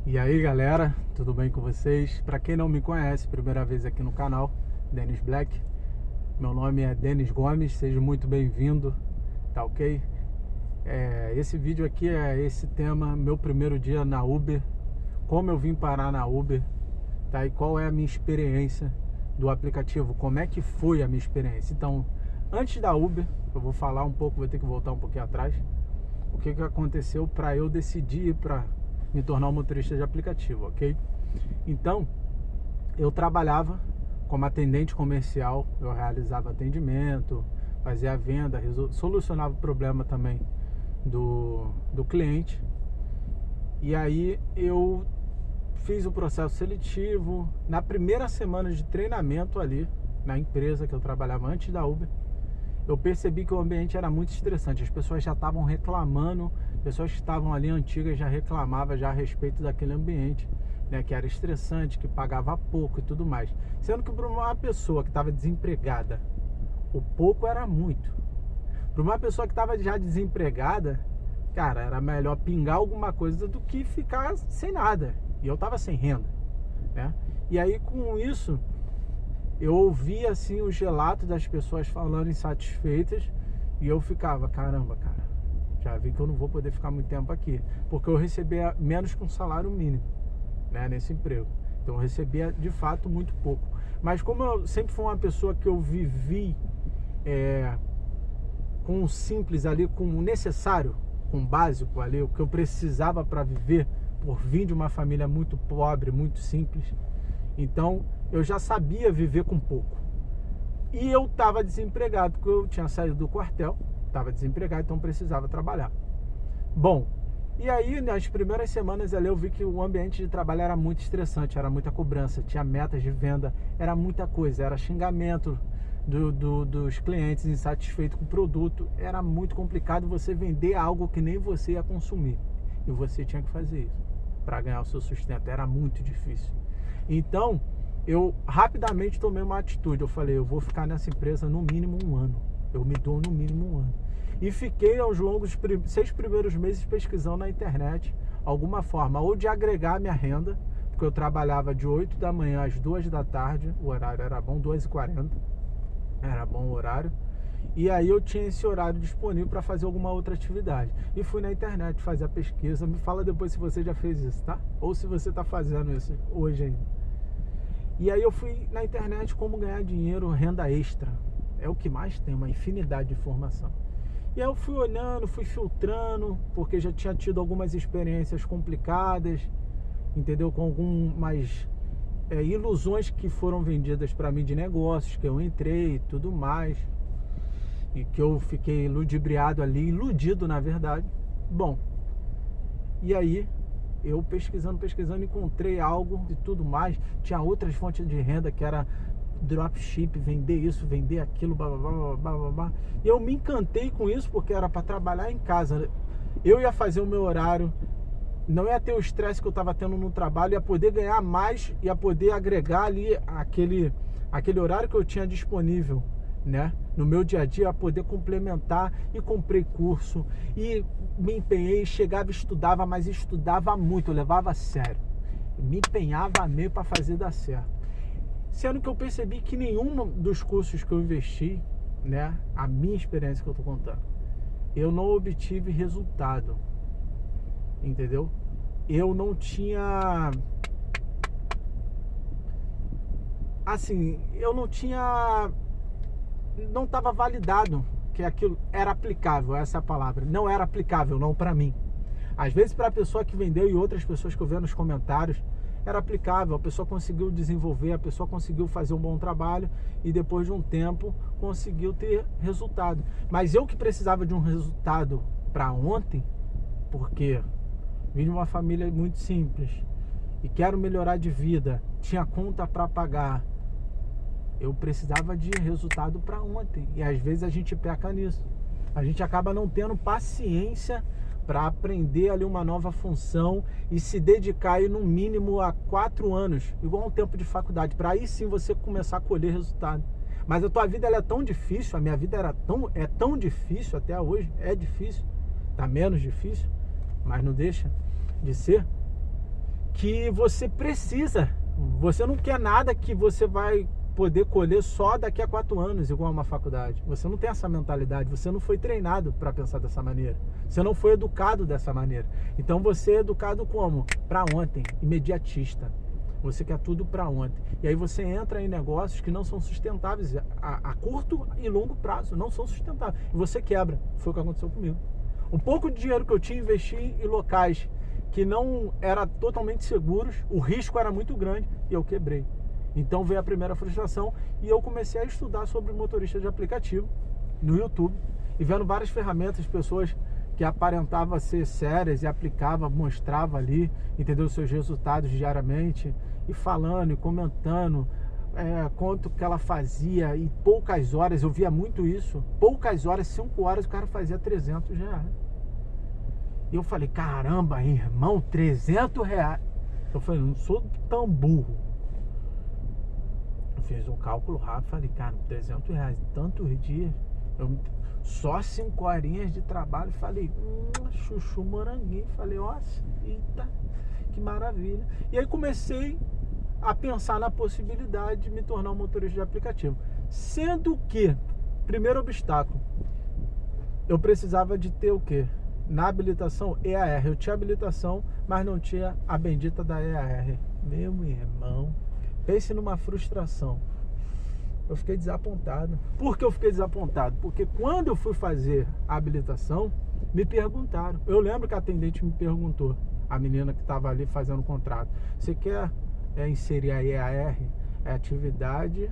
E aí galera, tudo bem com vocês? Para quem não me conhece, primeira vez aqui no canal, Dennis Black. Meu nome é Denis Gomes, seja muito bem-vindo, tá ok? Esse vídeo aqui é esse tema, meu primeiro dia na Uber, como eu vim parar na Uber, tá? E qual é a minha experiência do aplicativo, como é que foi a minha experiência. Então, antes da Uber, eu vou falar um pouco, vou ter que voltar um pouquinho atrás, o que aconteceu para eu decidir ir para me tornar um motorista de aplicativo, ok? Então, eu trabalhava como atendente comercial, eu realizava atendimento, fazia a venda, solucionava o problema também do cliente. E aí eu fiz o processo seletivo. Na primeira semana de treinamento ali, na empresa que eu trabalhava antes da Uber, eu percebi que o ambiente era muito estressante. As pessoas já estavam reclamando, pessoas que estavam ali antigas já reclamavam já a respeito daquele ambiente, né, que era estressante, que pagava pouco e tudo mais. Sendo que para uma pessoa que estava desempregada, o pouco era muito. Para uma pessoa que estava já desempregada, cara, era melhor pingar alguma coisa do que ficar sem nada. E eu estava sem renda, né? E aí com isso eu ouvia assim os relatos das pessoas falando insatisfeitas e eu ficava, caramba, cara, já vi que eu não vou poder ficar muito tempo aqui, porque eu recebia menos que um salário mínimo, né, nesse emprego. Então eu recebia de fato muito pouco. Mas como eu sempre fui uma pessoa que eu vivi com o simples ali, com o necessário, com o básico ali, o que eu precisava para viver, por vir de uma família muito pobre, muito simples, então eu já sabia viver com pouco. E eu estava desempregado, porque eu tinha saído do quartel, estava desempregado, então precisava trabalhar. Bom, e aí nas primeiras semanas ali eu vi que o ambiente de trabalho era muito estressante, era muita cobrança, tinha metas de venda, era muita coisa, era xingamento dos clientes insatisfeitos com o produto. Era muito complicado você vender algo que nem você ia consumir, e você tinha que fazer isso para ganhar o seu sustento, era muito difícil. Então eu rapidamente tomei uma atitude, eu falei, eu vou ficar nessa empresa no mínimo um ano, eu me dou no mínimo um ano. E fiquei aos longos 6 primeiros meses pesquisando na internet alguma forma, ou de agregar minha renda, porque eu trabalhava de 8 da manhã às 2 da tarde, o horário era bom, 2h40, era bom o horário, e aí eu tinha esse horário disponível para fazer alguma outra atividade. E fui na internet fazer a pesquisa. Me fala depois se você já fez isso, tá? Ou se você está fazendo isso hoje ainda. E aí eu fui na internet como ganhar dinheiro, renda extra. É o que mais tem, uma infinidade de informação. E aí eu fui olhando, fui filtrando, porque já tinha tido algumas experiências complicadas, entendeu? Com algumas ilusões que foram vendidas para mim de negócios, que eu entrei e tudo mais, e que eu fiquei ludibriado ali, iludido na verdade. Bom, e aí eu pesquisando, encontrei algo e tudo mais. Tinha outras fontes de renda, que era dropship, vender isso, vender aquilo, blá, blá, blá, blá, blá, blá. E eu me encantei com isso, porque era para trabalhar em casa. Eu ia fazer o meu horário, não ia ter o estresse que eu estava tendo no trabalho, ia poder ganhar mais, ia poder agregar ali aquele horário que eu tinha disponível, né, no meu dia a dia, a poder complementar. E comprei curso e me empenhei, chegava, estudava, mas estudava muito, eu levava a sério, me empenhava meio para fazer dar certo. Sendo que eu percebi que nenhum dos cursos que eu investi, né, a minha experiência que eu tô contando, eu não obtive resultado, entendeu? Eu não tinha, assim, não estava validado que aquilo era aplicável, essa é a palavra. Não era aplicável, não para mim. Às vezes para a pessoa que vendeu e outras pessoas que eu vejo nos comentários, era aplicável, a pessoa conseguiu desenvolver, a pessoa conseguiu fazer um bom trabalho e depois de um tempo conseguiu ter resultado. Mas eu que precisava de um resultado para ontem, porque vim de uma família muito simples e quero melhorar de vida, tinha conta para pagar, eu precisava de resultado para ontem. E às vezes a gente peca nisso. A gente acaba não tendo paciência para aprender ali uma nova função e se dedicar aí no mínimo a 4 anos, igual um tempo de faculdade, para aí sim você começar a colher resultado. Mas a tua vida ela é tão difícil, a minha vida é tão difícil até hoje, é difícil, tá menos difícil, mas não deixa de ser, que você precisa. Você não quer nada que você vai poder colher só daqui a 4 anos, igual uma faculdade. Você não tem essa mentalidade, você não foi treinado para pensar dessa maneira. Você não foi educado dessa maneira. Então você é educado como? Para ontem, imediatista. Você quer tudo para ontem. E aí você entra em negócios que não são sustentáveis a curto e longo prazo, não são sustentáveis. E você quebra. Foi o que aconteceu comigo. Um pouco de dinheiro que eu tinha, investi em locais que não eram totalmente seguros, o risco era muito grande e eu quebrei. Então veio a primeira frustração e eu comecei a estudar sobre motorista de aplicativo no YouTube e vendo várias ferramentas, pessoas que aparentavam ser sérias e aplicava, mostrava ali, entendeu, os seus resultados diariamente e falando e comentando quanto que ela fazia e poucas horas, eu via muito isso, poucas horas, 5 horas o cara fazia R$300. E eu falei, caramba, irmão, R$300. Eu falei, não sou tão burro. Eu fiz um cálculo rápido, falei, cara, R$300, tantos dias, só 5 horinhas de trabalho, falei, chuchu moranguinho, falei, nossa, eita, que maravilha. E aí comecei a pensar na possibilidade de me tornar um motorista de aplicativo. Sendo que, primeiro obstáculo, eu precisava de ter o quê? Na habilitação, EAR. Eu tinha habilitação, mas não tinha a bendita da EAR. Meu irmão, pense numa frustração. Eu fiquei desapontado. Por que eu fiquei desapontado? Porque quando eu fui fazer a habilitação, me perguntaram. Eu lembro que a atendente me perguntou, a menina que estava ali fazendo o contrato, você quer inserir a EAR? É atividade,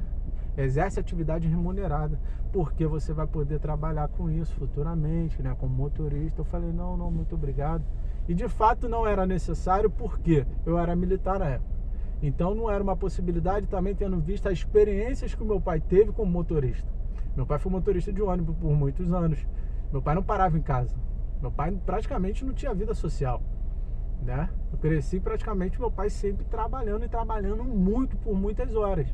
exerce atividade remunerada, porque você vai poder trabalhar com isso futuramente, né, como motorista. Eu falei, não, muito obrigado. E de fato não era necessário, porque eu era militar na época. Então não era uma possibilidade, também tendo visto as experiências que o meu pai teve como motorista. Meu pai foi motorista de ônibus por muitos anos. Meu pai não parava em casa. Meu pai praticamente não tinha vida social, né? Eu cresci praticamente meu pai sempre trabalhando e trabalhando muito, por muitas horas.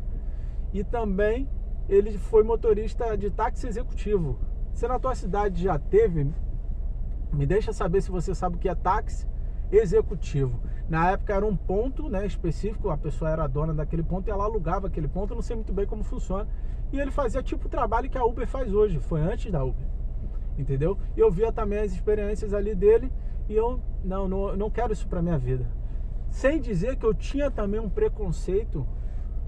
E também ele foi motorista de táxi executivo. Se na tua cidade já teve, me deixa saber se você sabe o que é táxi executivo. Na época era um ponto, né, específico, a pessoa era dona daquele ponto e ela alugava aquele ponto. Eu não sei muito bem como funciona. E ele fazia tipo o trabalho que a Uber faz hoje, foi antes da Uber, entendeu? E eu via também as experiências ali dele e eu não quero isso para minha vida. Sem dizer que eu tinha também um preconceito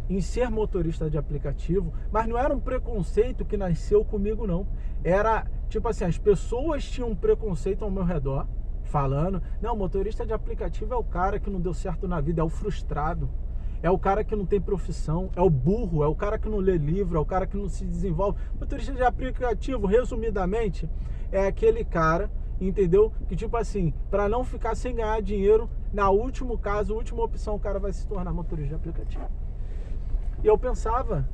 em ser motorista de aplicativo, mas não era um preconceito que nasceu comigo, não. Era tipo assim, as pessoas tinham um preconceito ao meu redor, falando, não, motorista de aplicativo é o cara que não deu certo na vida, é o frustrado, é o cara que não tem profissão, é o burro, é o cara que não lê livro, é o cara que não se desenvolve. Motorista de aplicativo, resumidamente, é aquele cara, entendeu? Que tipo assim, para não ficar sem ganhar dinheiro, na último caso, última opção, o cara vai se tornar motorista de aplicativo. E eu pensava,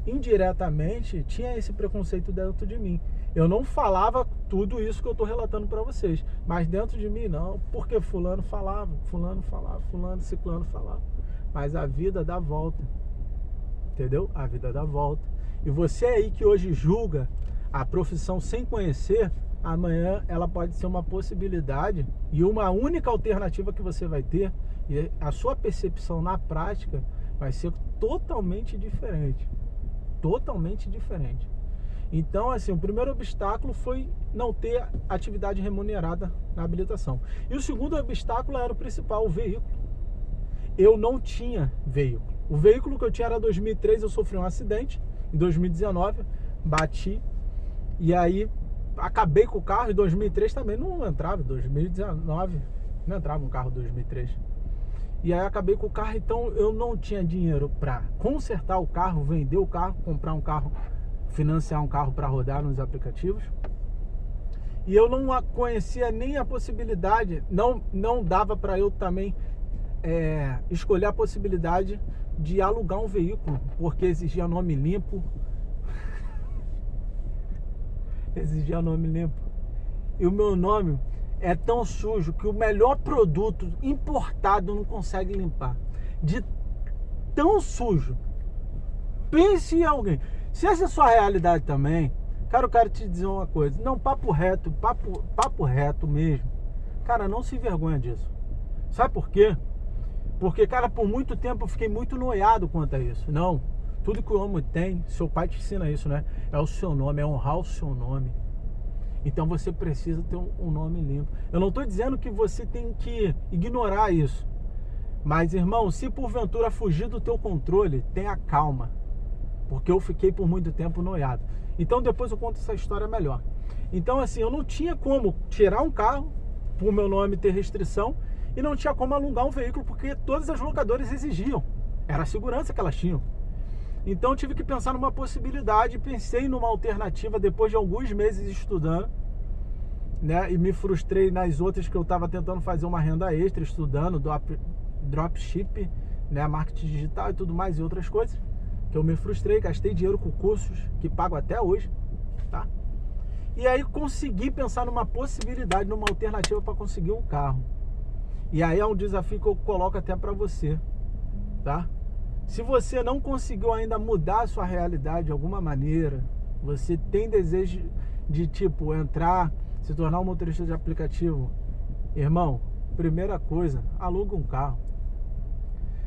indiretamente, tinha esse preconceito dentro de mim. Eu não falava tudo isso que eu estou relatando para vocês, mas dentro de mim não, porque fulano falava, ciclano falava. Mas a vida dá volta, entendeu? A vida dá volta. E você aí que hoje julga a profissão sem conhecer, amanhã ela pode ser uma possibilidade e uma única alternativa que você vai ter, e a sua percepção na prática vai ser totalmente diferente. Totalmente diferente. Então, assim, o primeiro obstáculo foi não ter atividade remunerada na habilitação. E o segundo obstáculo era o principal, o veículo. Eu não tinha veículo. O veículo que eu tinha era 2003, eu sofri um acidente. Em 2019, bati. E aí, acabei com o carro. Em 2003 também não entrava. Em 2019, não entrava um carro em 2003. E aí acabei com o carro, então eu não tinha dinheiro para consertar o carro, vender o carro, comprar um carro, financiar um carro para rodar nos aplicativos. E eu não conhecia nem a possibilidade, não dava para eu também escolher a possibilidade de alugar um veículo, porque exigia nome limpo. Exigia nome limpo. E o meu nome é tão sujo que o melhor produto importado não consegue limpar. De tão sujo. Pense em alguém. Se essa é a sua realidade também, cara, eu quero te dizer uma coisa. Não, papo reto mesmo. Cara, não se envergonha disso. Sabe por quê? Porque, cara, por muito tempo eu fiquei muito noiado quanto a isso. Não, tudo que o homem tem, seu pai te ensina isso, né? É o seu nome, é honrar o seu nome. Então você precisa ter um nome limpo. Eu não estou dizendo que você tem que ignorar isso. Mas, irmão, se porventura fugir do teu controle, tenha calma. Porque eu fiquei por muito tempo noiado. Então depois eu conto essa história melhor. Então, assim, eu não tinha como tirar um carro, por meu nome ter restrição, e não tinha como alugar um veículo, porque todas as locadoras exigiam. Era a segurança que elas tinham. Então eu tive que pensar numa possibilidade, pensei numa alternativa depois de alguns meses estudando, né? E me frustrei nas outras que eu estava tentando fazer uma renda extra, estudando dropship, né? Marketing digital e tudo mais e outras coisas. Que eu me frustrei, gastei dinheiro com cursos que pago até hoje, tá? E aí consegui pensar numa possibilidade, numa alternativa para conseguir um carro. E aí é um desafio que eu coloco até para você, tá? Se você não conseguiu ainda mudar a sua realidade de alguma maneira, você tem desejo de, tipo, entrar, se tornar um motorista de aplicativo, irmão, primeira coisa, aluga um carro.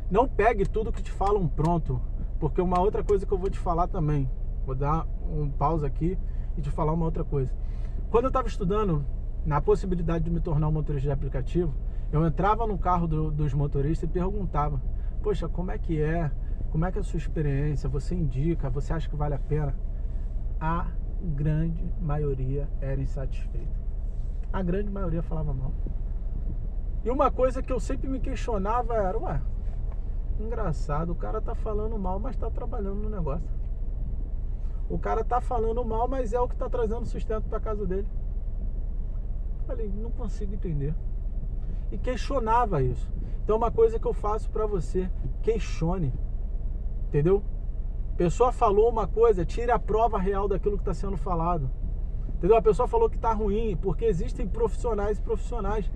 Não pegue tudo que te falam pronto, porque uma outra coisa que eu vou te falar também, vou dar um pausa aqui e te falar uma outra coisa. Quando eu estava estudando na possibilidade de me tornar um motorista de aplicativo, eu entrava no carro dos motoristas e perguntava: poxa, como é que é? Como é que é a sua experiência? Você indica? Você acha que vale a pena? A grande maioria era insatisfeita. A grande maioria falava mal. E uma coisa que eu sempre me questionava era: ué, engraçado, o cara tá falando mal, mas tá trabalhando no negócio. O cara tá falando mal, mas é o que tá trazendo sustento pra casa dele. Falei, não consigo entender. E questionava isso. Então uma coisa que eu faço pra você: questione. Entendeu? Pessoa falou uma coisa, tire a prova real daquilo que está sendo falado. Entendeu? A pessoa falou que está ruim, porque existem profissionais e profissionais.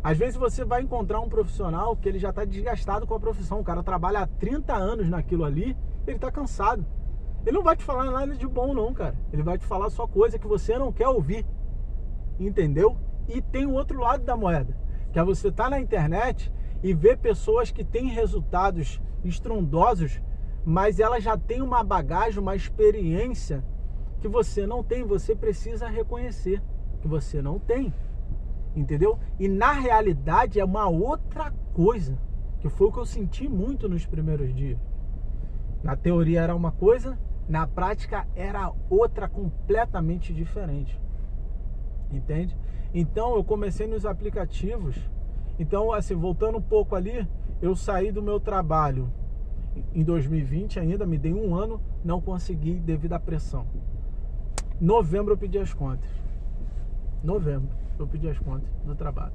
Às vezes você vai encontrar um profissional que ele já está desgastado com a profissão. O cara trabalha há 30 anos naquilo ali, ele está cansado. Ele não vai te falar nada de bom não, cara. Ele vai te falar só coisa que você não quer ouvir. Entendeu? E tem o outro lado da moeda, que é você estar na internet e ver pessoas que têm resultados estrondosos, mas ela já tem uma bagagem, uma experiência que você não tem. Você precisa reconhecer que você não tem, entendeu? E na realidade é uma outra coisa, que foi o que eu senti muito nos primeiros dias. Na teoria era uma coisa, na prática era outra completamente diferente, entende? Então eu comecei nos aplicativos. Então, assim, voltando um pouco ali, eu saí do meu trabalho em 2020 ainda, me dei um ano, não consegui devido à pressão. Novembro eu pedi as contas. Novembro eu pedi as contas do trabalho.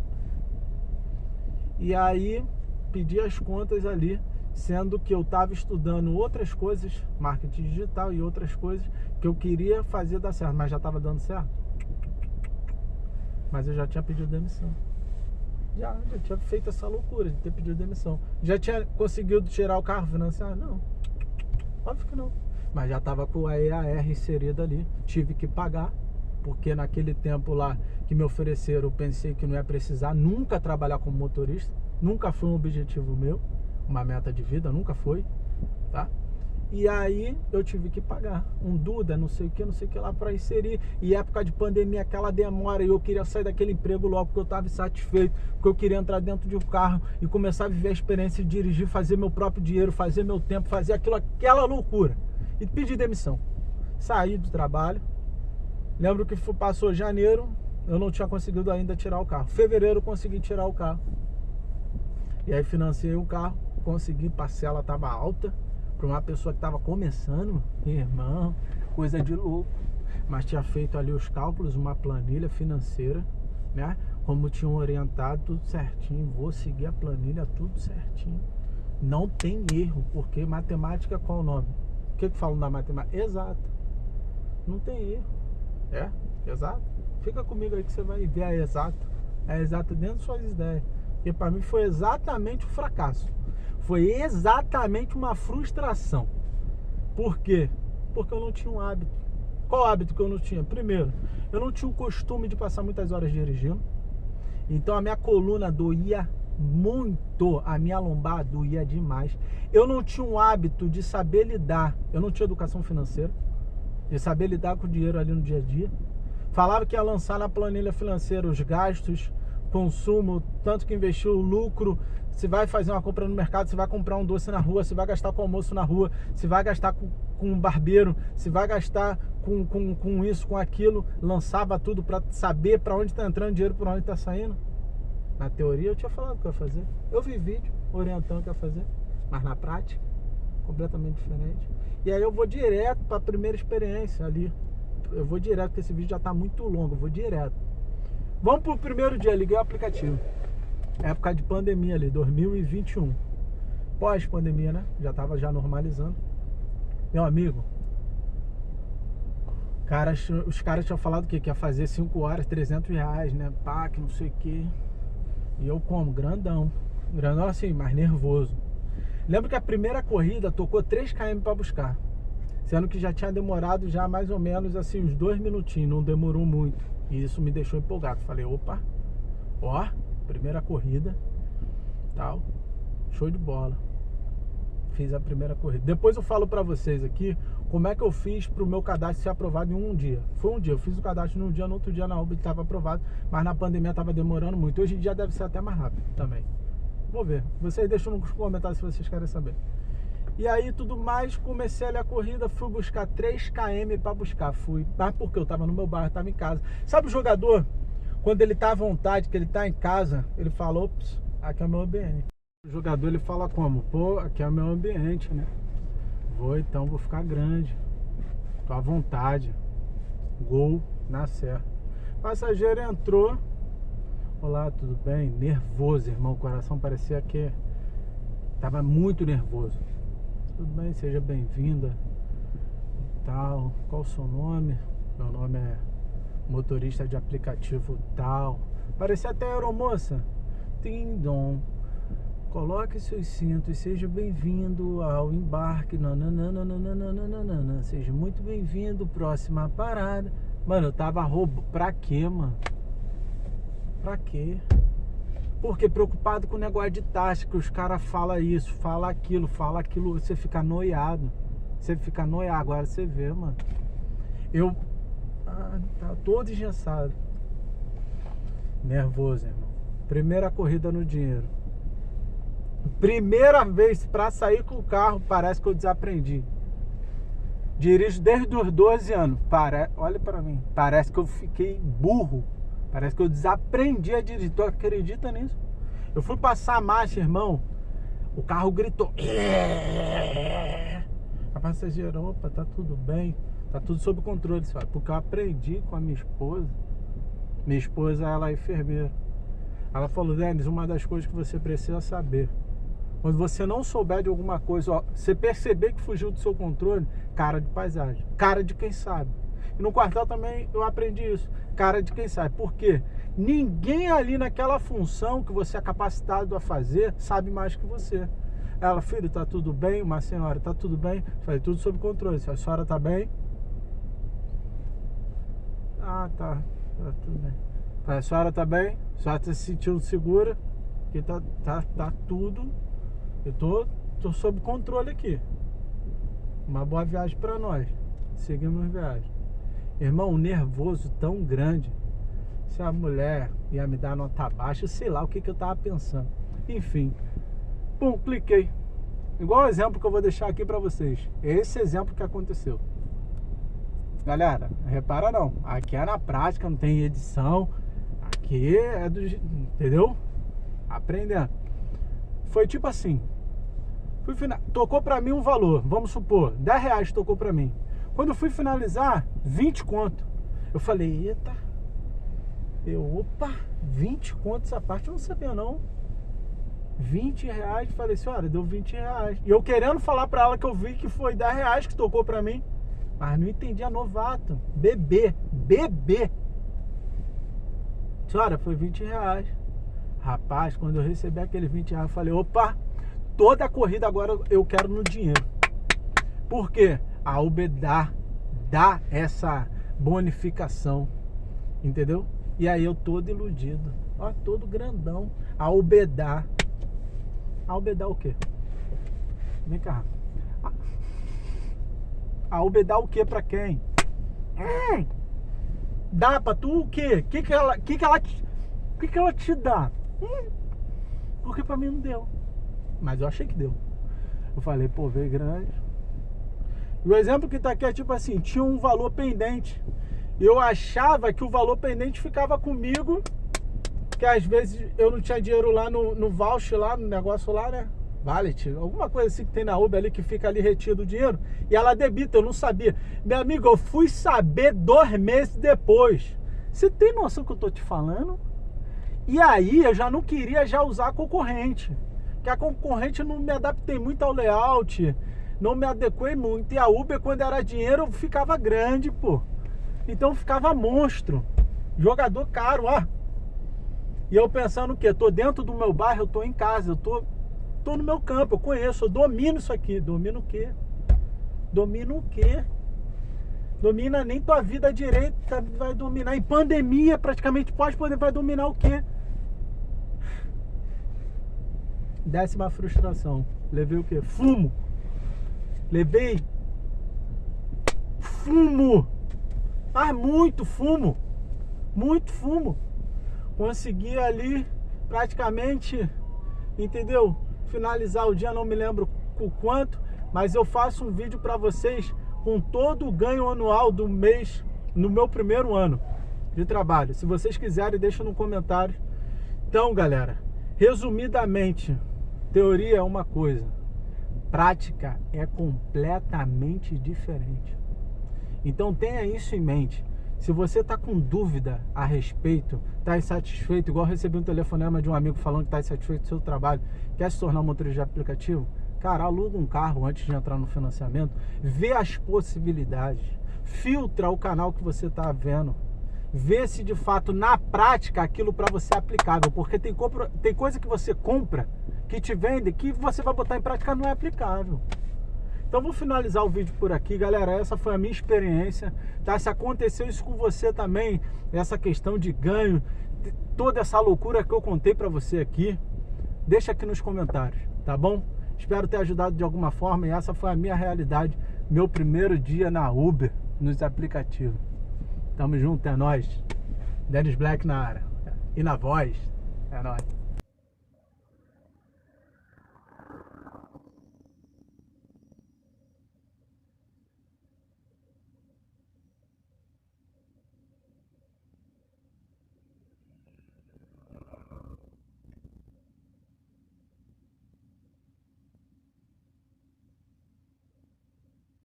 E aí pedi as contas ali, sendo que eu estava estudando outras coisas, marketing digital e outras coisas que eu queria fazer dar certo, mas já estava dando certo. Mas eu já tinha pedido demissão. Já tinha feito essa loucura de ter pedido demissão. Já tinha conseguido tirar o carro financiado? Não, óbvio que não. Mas já estava com a EAR inserida ali. Tive que pagar, porque naquele tempo lá que me ofereceram, eu pensei que não ia precisar nunca trabalhar como motorista. Nunca foi um objetivo meu, uma meta de vida, nunca foi, tá? E aí eu tive que pagar um Duda, não sei o que lá para inserir. E época de pandemia, aquela demora, e eu queria sair daquele emprego logo, porque eu estava insatisfeito, porque eu queria entrar dentro de um carro e começar a viver a experiência de dirigir, fazer meu próprio dinheiro, fazer meu tempo, fazer aquela loucura. E pedi demissão. Saí do trabalho. Lembro que passou janeiro, eu não tinha conseguido ainda tirar o carro. Fevereiro eu consegui tirar o carro. E aí financiei o carro, consegui, parcela estava alta. Para uma pessoa que estava começando, irmão, coisa de louco. Mas tinha feito ali os cálculos, uma planilha financeira, né? Como tinham orientado, tudo certinho. Vou seguir a planilha, tudo certinho. Não tem erro, porque matemática, qual o nome? O que falam da matemática? Exato. Não tem erro. É? Exato. Fica comigo aí que você vai ver a exato. A exata dentro de suas ideias. Porque para mim foi exatamente o fracasso. Foi exatamente uma frustração. Por quê? Porque eu não tinha um hábito. Qual hábito que eu não tinha? Primeiro, eu não tinha o costume de passar muitas horas dirigindo. Então a minha coluna doía muito. A minha lombar doía demais. Eu não tinha um hábito de saber lidar. Eu não tinha educação financeira, de saber lidar com o dinheiro ali no dia a dia. Falava que ia lançar na planilha financeira os gastos, consumo, tanto que investiu, o lucro. Se vai fazer uma compra no mercado, se vai comprar um doce na rua, se vai gastar com almoço na rua, se vai gastar com um barbeiro, se vai gastar com isso, com aquilo. Lançava tudo para saber para onde está entrando dinheiro, para onde está saindo. Na teoria eu tinha falado o que eu ia fazer. Eu vi vídeo orientando o que eu ia fazer, mas na prática, completamente diferente. E aí eu vou direto para a primeira experiência ali. Eu vou direto, porque esse vídeo já está muito longo, eu vou direto. Vamos pro primeiro dia, liguei o aplicativo. Época de pandemia ali, 2021. Pós-pandemia, né? Já tava normalizando. Meu amigo, os caras tinham falado que ia fazer 5 horas, 300 reais, né? Pá, que não sei o que. E eu como? Grandão. Grandão assim, mas nervoso. Lembro que a primeira corrida tocou 3 km para buscar. Sendo que já tinha demorado já mais ou menos assim uns 2 minutinhos, não demorou muito. E isso me deixou empolgado. Falei, opa, ó, primeira corrida, tal, show de bola. Fiz a primeira corrida. Depois eu falo pra vocês aqui como é que eu fiz pro meu cadastro ser aprovado em um dia. Foi um dia, eu fiz o cadastro num dia, no outro dia na Uber estava aprovado, mas na pandemia estava demorando muito. Hoje em dia deve ser até mais rápido também. Vou ver. Vocês deixam nos comentários se vocês querem saber. E aí tudo mais, comecei ali a corrida, fui buscar 3 km para buscar, mas porque eu tava no meu bairro, tava em casa. Sabe o jogador, quando ele tá à vontade, que ele tá em casa, ele fala, ops, aqui é o meu ambiente. O jogador ele fala como? Pô, aqui é o meu ambiente, né? Então vou ficar grande, tô à vontade, gol na serra. Passageiro entrou, olá, tudo bem? Nervoso, irmão, o coração parecia que tava muito nervoso. Tudo bem, seja bem-vinda. Tal, qual o seu nome? Meu nome é motorista de aplicativo tal. Parecia até aeromoça. Tindom. Coloque seus cintos e seja bem-vindo ao embarque. Nananana. Seja muito bem-vindo. Próxima parada. Mano, eu tava roubando. Pra quê, mano? Pra quê? Porque preocupado com o negócio de taxa, que os caras falam isso, falam aquilo, você fica noiado. Você fica noiado, agora você vê, mano. Eu tá todo engessado. Nervoso, irmão. Primeira corrida no dinheiro. Primeira vez pra sair com o carro, parece que eu desaprendi. Dirijo desde os 12 anos. Olha pra mim, parece que eu fiquei burro. Parece que eu desaprendi a dirigir. Tu acredita nisso? Eu fui passar a marcha, irmão. O carro gritou. A passageira, opa, tá tudo bem. Tá tudo sob controle, sabe? Porque eu aprendi com a minha esposa. Minha esposa, ela é enfermeira. Ela falou, Denis, uma das coisas que você precisa saber. Quando você não souber de alguma coisa, ó, você perceber que fugiu do seu controle, cara de paisagem. Cara de quem sabe. E no quartel também eu aprendi isso. Cara de quem sabe. Por quê? Ninguém ali naquela função que você é capacitado a fazer sabe mais que você. Ela, filho, tá tudo bem? Uma senhora, tá tudo bem? Falei, tudo sob controle. A senhora tá bem? Ah, tá tudo bem. Falei, a senhora tá bem? A senhora tá se sentindo segura? Que tá tudo. Eu tô sob controle aqui. Uma boa viagem pra nós. Seguimos viagem. Irmão, um nervoso tão grande. Se a mulher ia me dar nota baixa, sei lá o que eu tava pensando. Enfim, pum, cliquei. Igual o exemplo que eu vou deixar aqui pra vocês. Esse exemplo que aconteceu. Galera, repara não. Aqui é na prática, não tem edição. Aqui é do... Entendeu? Aprendendo. Foi tipo assim. Tocou pra mim um valor. Vamos supor, 10 reais tocou pra mim. Quando eu fui finalizar, 20 conto. Eu falei, eita. Opa, 20 conto essa parte eu não sabia não. 20 reais. Falei, senhora, deu 20 reais. E eu querendo falar pra ela que eu vi que foi 10 reais que tocou pra mim. Mas não entendia, novato. Bebê. Senhora, foi 20 reais. Rapaz, quando eu recebi aquele 20 reais, eu falei, opa, toda a corrida agora eu quero no dinheiro. Por quê? A Uber dá essa bonificação, entendeu? E aí eu todo iludido. Ó, todo grandão. A Ubedar. A Ubedar o quê? Vem cá. A Ubedar o quê pra quem? Dá pra tu o quê? Que ela te dá? Porque pra mim não deu. Mas eu achei que deu. Eu falei, pô, veio grande. E o exemplo que tá aqui é tipo assim, tinha um valor pendente. Eu achava que o valor pendente ficava comigo, que às vezes eu não tinha dinheiro lá no voucher, lá no negócio lá, né? Wallet, alguma coisa assim que tem na Uber ali que fica ali retido o dinheiro. E ela debita, eu não sabia. Meu amigo, eu fui saber 2 meses depois. Você tem noção que eu tô te falando? E aí eu já não queria já usar a concorrente. Que a concorrente não me adaptei muito ao layout, não me adequei muito. E a Uber, quando era dinheiro, ficava grande, pô. Então ficava monstro. Jogador caro, ó. E eu pensando o quê? Tô dentro do meu bairro, eu tô em casa, eu tô no meu campo, eu conheço, eu domino isso aqui. Domino o quê? Domino o quê? Domina nem tua vida direita, vai dominar. Em pandemia, praticamente vai dominar o quê? 10ª frustração. Levei o quê? Fumo. Levei fumo. Ah, muito fumo. Muito fumo. Consegui ali praticamente, entendeu? Finalizar o dia, não me lembro o quanto, mas eu faço um vídeo para vocês com todo o ganho anual do mês no meu primeiro ano de trabalho. Se vocês quiserem, deixa no comentário. Então, galera, resumidamente, teoria é uma coisa, prática é completamente diferente. Então tenha isso em mente. Se você está com dúvida a respeito, está insatisfeito, igual eu recebi um telefonema de um amigo falando que está insatisfeito do seu trabalho, quer se tornar um motorista de aplicativo, cara, aluga um carro antes de entrar no financiamento, vê as possibilidades, filtra o canal que você está vendo, vê se de fato na prática aquilo para você é aplicável, porque tem coisa que você compra, que te vende, que você vai botar em prática não é aplicável. Então vou finalizar o vídeo por aqui, galera. Essa foi a minha experiência, tá? Se aconteceu isso com você também, essa questão de ganho, toda essa loucura que eu contei pra você aqui, deixa aqui nos comentários, tá bom? Espero ter ajudado de alguma forma e essa foi a minha realidade, meu primeiro dia na Uber, nos aplicativos. Tamo junto, é nóis. Dennis Black na área. E na voz, é nóis.